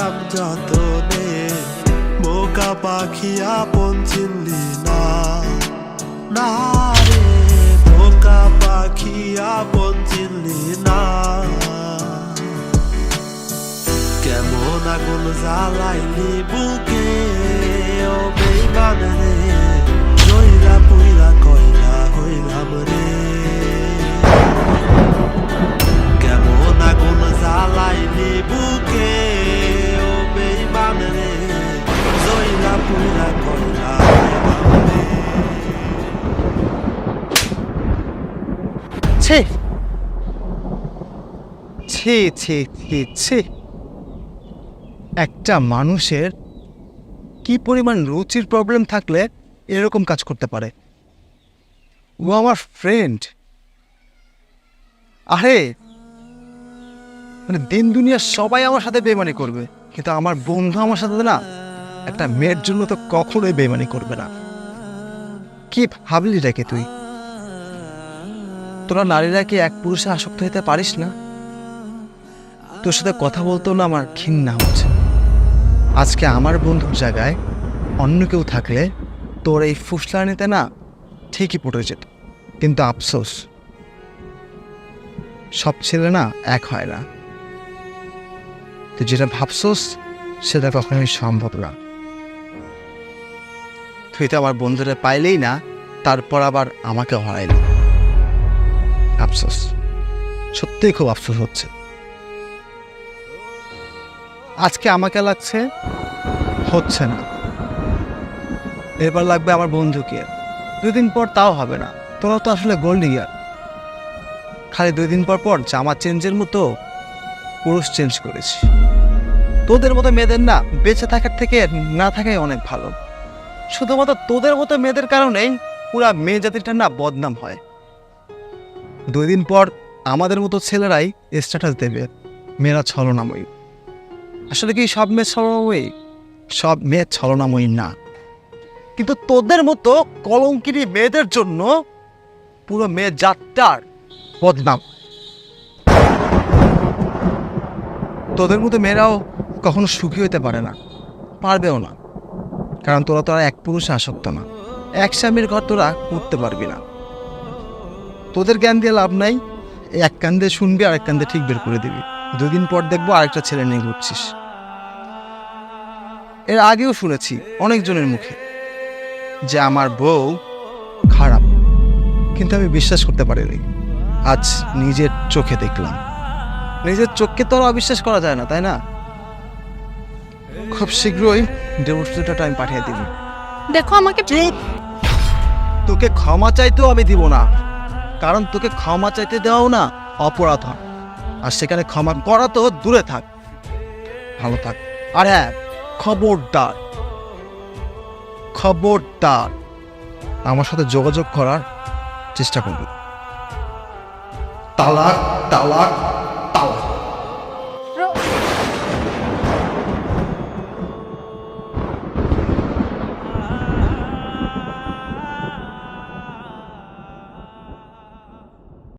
রাখলাম যতনে, বোকা পাখি আপন চিনলি না, না রে বোকা পাখি আপন চিনলি না। কেমন আগুন জ্বালাইলি বুকে ও বেইমান রে, জইরা পুইরা কয়লা হইলাম রে। কেমন আগুন জ্বালাইলি বুকে ও বেইমান রে, জইরা পুইরা কয়লা হইলাম রে। ছি ছি ছি ছি ছি, একটা মানুষের কি পরিমাণ রুচির প্রবলেম থাকলে এরকম কাজ করতে পারে। ও আমার ফ্রেন্ড, আরে মানে দিন দুনিয়ার সবাই আমার সাথে বেইমানি করবে, কিন্তু আমার বন্ধু আমার সাথে না একটা মেয়ের জন্য তো কখনোই বেইমানি করবে না। কি ভাবলি রেখে তুই? তোরা নারীরা কি এক পুরুষে আসক্ত হতে পারিস না? তোর সাথে কথা বলতেও না আমার ঘৃণা হচ্ছে। আজকে আমার বন্ধুর জায়গায় অন্য কেউ থাকলে তোর এই ফুসলানিতে না ঠিকই পড়ে যেত, কিন্তু আফসোস সব ছেলে না এক হয় না। তুই যেটা ভাবছোস সেটা কখনোই সম্ভব না। তুই তো আমার বন্ধুরা পাইলেই না, তারপর আবার আমাকে হারাইলি। আফসোস, সত্যিই খুব আফসোস হচ্ছে। আজকে আমাকে লাগছে হচ্ছে না, এরপর লাগবে আমার বন্ধুকে। 2 দিন পর তাও হবে না। তোরা তো আসলে গোল্ড ইয়ার, খালি 2 দিন পর পর জামা চেঞ্জের মতো পুরুষ চেঞ্জ করেছি। তোদের মতো মেয়েদের না বেঁচে থাকার থেকে না থাকাই অনেক ভালো। শুধুমাত্র তোদের মতো মেয়েদের কারণেই পুরা মেয়ে জাতিটা না বদনাম হয়। 2 দিন পর আমাদের মতো ছেলেরাই স্ট্যাটাস দেবে মেয়েরা ছলনাময়ী। আসলে কি সব মেয়ে ছলনাময়ী? সব মেয়ে ছলনাময়ী না, কিন্তু তোদের মতো কলঙ্কিনী মেয়েদের জন্য পুরো মেয়ে জাতটার বদনাম। তোদের মতো মেয়েরাও কখনো সুখী হতে পারে না, পারবেও না, কারণ তোরা তো আর এক পুরুষে আসক্ত না। এক স্বামীর ঘর তোরা করতে পারবি না। তোদের জ্ঞান দিয়ে লাভ নাই। এক কান দিয়ে শুনবি আর এক কান দিয়ে ঠিক বের করে দিবি। 2 দিন পর দেখবো আরেকটা ছেলে নিয়ে ঘুরছিস। এর আগেও শুনেছি অনেকজনের মুখে যে আমার বউ খারাপ, কিন্তু আমি বিশ্বাস করতে পারিনি। আজ নিজের চোখে দেখলাম। নিজের চোখকে তো আর অবিশ্বাস করা যায় না, তাই না? খুব শীঘ্রই ডিভোর্স লেটারটা আমি পাঠিয়ে দিব। দেখো আমাকে। চুপ! তোকে ক্ষমা চাইতেও আমি দিব না, কারণ তোকে ক্ষমা চাইতে দেওয়াও না অপরাধ হয়, আর সেখানে ক্ষমা করা তো দূরে থাক। ভালো থাক। আর হ্যাঁ, খবরদার খবরদার আমার সাথে যোগাযোগ করার চেষ্টা করবি। তালাক তালাক